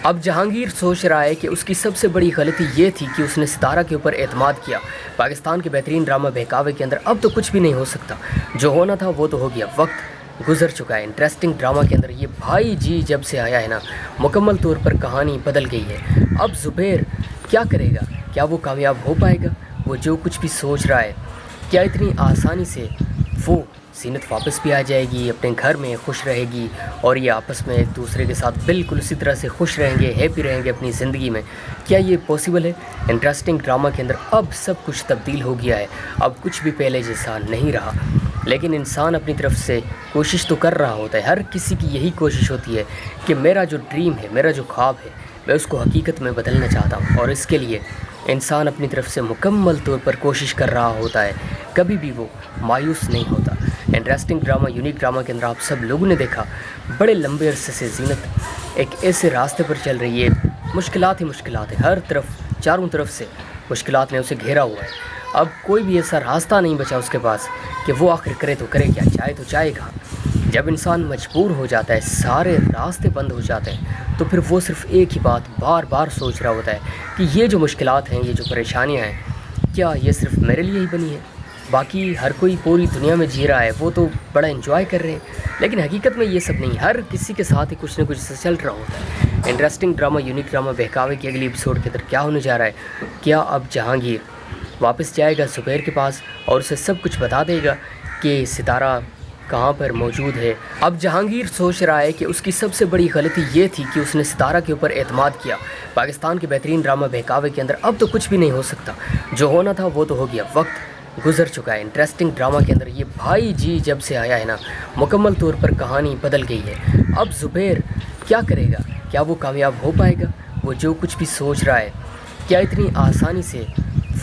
اب جہانگیر سوچ رہا ہے کہ اس کی سب سے بڑی غلطی یہ تھی کہ اس نے ستارہ کے اوپر اعتماد کیا۔ پاکستان کے بہترین ڈرامہ بہکاوے کے اندر اب تو کچھ بھی نہیں ہو سکتا، جو ہونا تھا وہ تو ہو گیا، وقت گزر چکا ہے۔ انٹرسٹنگ ڈرامہ کے اندر یہ بھائی جی جب سے آیا ہے نا، مکمل طور پر کہانی بدل گئی ہے۔ اب زبیر کیا کرے گا؟ کیا وہ کامیاب ہو پائے گا؟ وہ جو کچھ بھی سوچ رہا ہے، کیا اتنی آسانی سے وہ زینت واپس بھی آ جائے گی، اپنے گھر میں خوش رہے گی اور یہ آپس میں ایک دوسرے کے ساتھ بالکل اسی طرح سے خوش رہیں گے، ہیپی رہیں گے اپنی زندگی میں؟ کیا یہ پاسبل ہے؟ انٹرسٹنگ ڈرامہ کے اندر اب سب کچھ تبدیل ہو گیا ہے، اب کچھ بھی پہلے جیسا نہیں رہا، لیکن انسان اپنی طرف سے کوشش تو کر رہا ہوتا ہے۔ ہر کسی کی یہی کوشش ہوتی ہے کہ میرا جو ڈریم ہے، میرا جو خواب ہے، میں اس کو حقیقت میں بدلنا چاہتا ہوں، اور اس کے لیے انسان اپنی طرف سے مکمل طور پر کوشش کر رہا ہوتا ہے، کبھی بھی وہ مایوس نہیں ہوتا۔ انٹرسٹنگ ڈرامہ، یونیک ڈرامہ کے اندر آپ سب لوگوں نے دیکھا، بڑے لمبے عرصے سے زینت ایک ایسے راستے پر چل رہی ہے، مشکلات ہی مشکلات ہیں، ہر طرف چاروں طرف سے مشکلات نے اسے گھیرا ہوا ہے۔ اب کوئی بھی ایسا راستہ نہیں بچا اس کے پاس کہ وہ آخر کرے تو کرے کیا، چاہے تو چاہے کہاں۔ جب انسان مجبور ہو جاتا ہے، سارے راستے بند ہو جاتے ہیں، تو پھر وہ صرف ایک ہی بات بار بار سوچ رہا ہوتا ہے کہ یہ جو مشکلات ہیں، یہ جو پریشانیاں ہیں، کیا یہ صرف میرے لیے ہی بنی ہے؟ باقی ہر کوئی پوری دنیا میں جی رہا ہے، وہ تو بڑا انجوائے کر رہے ہیں، لیکن حقیقت میں یہ سب نہیں، ہر کسی کے ساتھ ہی کچھ نہ کچھ چل رہا ہوتا ہے۔ انٹرسٹنگ ڈرامہ، یونیک ڈرامہ بہکاوے کی اگلی ایپیسوڈ کے اندر کیا ہونے جا رہا ہے؟ کیا اب جہانگیر واپس جائے گا زبیر کے پاس اور اسے سب کچھ بتا دے گا کہ ستارہ کہاں پر موجود ہے؟ اب جہانگیر سوچ رہا ہے کہ اس کی سب سے بڑی غلطی یہ تھی کہ اس نے ستارہ کے اوپر اعتماد کیا۔ پاکستان کے بہترین ڈرامہ بہکاوے کے اندر اب تو کچھ بھی نہیں ہو سکتا، جو ہونا تھا وہ تو ہو گیا، وقت گزر چکا ہے۔ انٹرسٹنگ ڈرامہ کے اندر یہ بھائی جی جب سے آیا ہے نا، مکمل طور پر کہانی بدل گئی ہے۔ اب زبیر کیا کرے گا؟ کیا وہ کامیاب ہو پائے گا؟ وہ جو کچھ بھی سوچ رہا ہے، کیا اتنی آسانی سے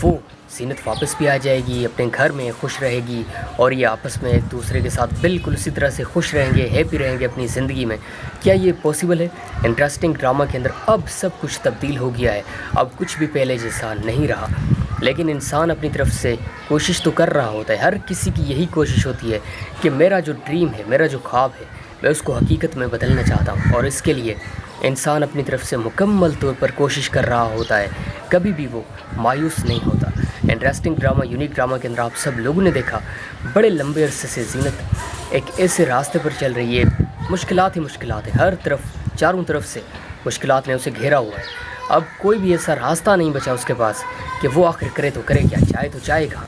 وہ زینت واپس بھی آ جائے گی، اپنے گھر میں خوش رہے گی اور یہ آپس میں ایک دوسرے کے ساتھ بالکل اسی طرح سے خوش رہیں گے، ہیپی رہیں گے اپنی زندگی میں؟ کیا یہ پاسبل ہے؟ انٹرسٹنگ ڈرامہ کے اندر اب سب کچھ تبدیل ہو گیا ہے، اب کچھ بھی پہلے جیسا نہیں رہا، لیکن انسان اپنی طرف سے کوشش تو کر رہا ہوتا ہے۔ ہر کسی کی یہی کوشش ہوتی ہے کہ میرا جو ڈریم ہے، میرا جو خواب ہے، میں اس کو حقیقت میں بدلنا چاہتا ہوں، اور اس کے لیے انسان اپنی طرف سے مکمل طور پر کوشش کر رہا ہوتا ہے، کبھی بھی وہ مایوس نہیں ہوتا۔ انٹرسٹنگ ڈرامہ، یونیک ڈرامہ کے اندر آپ سب لوگوں نے دیکھا، بڑے لمبے عرصے سے زینت ایک ایسے راستے پر چل رہی ہے، مشکلات ہی مشکلات ہیں، ہر طرف چاروں طرف سے مشکلات نے اسے گھیرا ہوا ہے۔ اب کوئی بھی ایسا راستہ نہیں بچا اس کے پاس کہ وہ آخر کرے تو کرے کیا، چاہے تو چاہے کہاں۔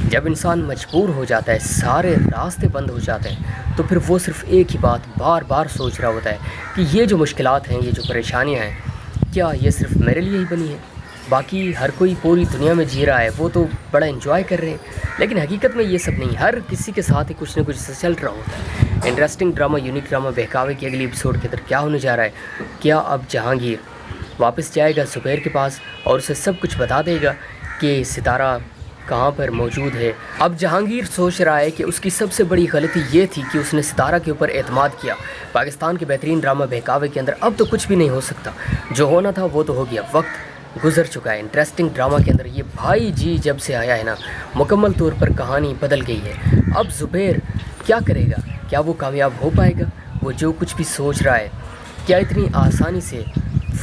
جب انسان مجبور ہو جاتا ہے، سارے راستے بند ہو جاتے ہیں، تو پھر وہ صرف ایک ہی بات بار بار سوچ رہا ہوتا ہے کہ یہ جو مشکلات ہیں، یہ جو پریشانیاں ہیں، کیا یہ صرف میرے لیے ہی بنی ہے؟ باقی ہر کوئی پوری دنیا میں جی رہا ہے، وہ تو بڑا انجوائے کر رہے ہیں، لیکن حقیقت میں یہ سب نہیں، ہر کسی کے ساتھ ہی کچھ نہ کچھ چل رہا ہوتا ہے۔ انٹرسٹنگ ڈرامہ، یونیک ڈرامہ بہکاوے کی اگلی ایپیسوڈ کے اندر کیا ہونے جا رہا ہے؟ کیا اب جہانگیر واپس جائے گا زبیر کے پاس اور اسے سب کچھ بتا دے گا کہ ستارہ کہاں پر موجود ہے؟ اب جہانگیر سوچ رہا ہے کہ اس کی سب سے بڑی غلطی یہ تھی کہ اس نے ستارہ کے اوپر اعتماد کیا۔ پاکستان کے بہترین ڈرامہ بہکاوے کے اندر اب تو کچھ بھی نہیں ہو سکتا، جو ہونا تھا وہ تو ہو گیا، وقت گزر چکا ہے۔ انٹرسٹنگ ڈرامہ کے اندر یہ بھائی جی جب سے آیا ہے نا، مکمل طور پر کہانی بدل گئی ہے۔ اب زبیر کیا کرے گا؟ کیا وہ کامیاب ہو پائے گا؟ وہ جو کچھ بھی سوچ رہا ہے، کیا اتنی آسانی سے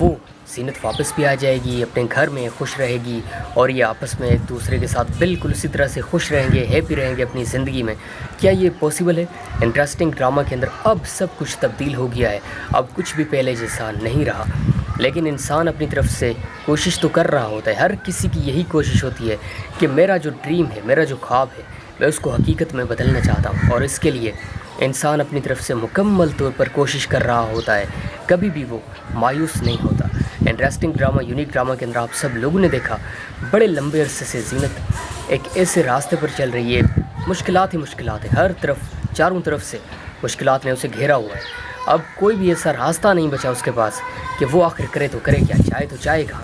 وہ زینت واپس بھی آ جائے گی، اپنے گھر میں خوش رہے گی اور یہ آپس میں ایک دوسرے کے ساتھ بالکل اسی طرح سے خوش رہیں گے، ہیپی رہیں گے اپنی زندگی میں؟ کیا یہ پاسبل ہے؟ انٹرسٹنگ ڈرامہ کے اندر اب سب کچھ تبدیل ہو گیا ہے، اب کچھ بھی پہلے جیسا نہیں رہا، لیکن انسان اپنی طرف سے کوشش تو کر رہا ہوتا ہے۔ ہر کسی کی یہی کوشش ہوتی ہے کہ میرا جو ڈریم ہے، میرا جو خواب ہے، میں اس کو حقیقت میں بدلنا چاہتا ہوں، اور اس کے لیے انسان اپنی طرف سے مکمل طور پر کوشش کر رہا ہوتا ہے، کبھی بھی وہ مایوس نہیں ہوتا۔ انٹرسٹنگ ڈرامہ، یونیک ڈرامہ کے اندر آپ سب لوگوں نے دیکھا، بڑے لمبے عرصے سے زینت ایک ایسے راستے پر چل رہی ہے، مشکلات ہی مشکلات ہیں، ہر طرف چاروں طرف سے مشکلات نے اسے گھیرا ہوا ہے۔ اب کوئی بھی ایسا راستہ نہیں بچا اس کے پاس کہ وہ آخر کرے تو کرے کیا، چاہے تو چاہے کہاں۔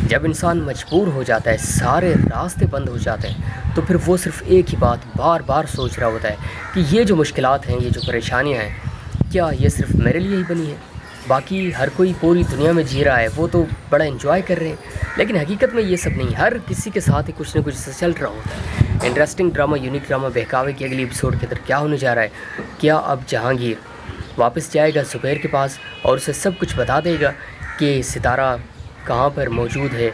جب انسان مجبور ہو جاتا ہے، سارے راستے بند ہو جاتے ہیں، تو پھر وہ صرف ایک ہی بات بار بار سوچ رہا ہوتا ہے کہ یہ جو مشکلات ہیں، یہ جو پریشانیاں ہیں، کیا یہ صرف میرے لیے ہی بنی ہے؟ باقی ہر کوئی پوری دنیا میں جی رہا ہے، وہ تو بڑا انجوائے کر رہے ہیں، لیکن حقیقت میں یہ سب نہیں، ہر کسی کے ساتھ ہی کچھ نہ کچھ چل رہا ہوتا ہے۔ انٹرسٹنگ ڈرامہ، یونیک ڈرامہ بہکاوے کی اگلی ایپیسوڈ کے اندر کیا ہونے جا رہا ہے؟ کیا اب جہانگیر واپس جائے گا زبیر کے پاس اور اسے سب کچھ بتا دے گا کہ ستارہ کہاں پر موجود ہے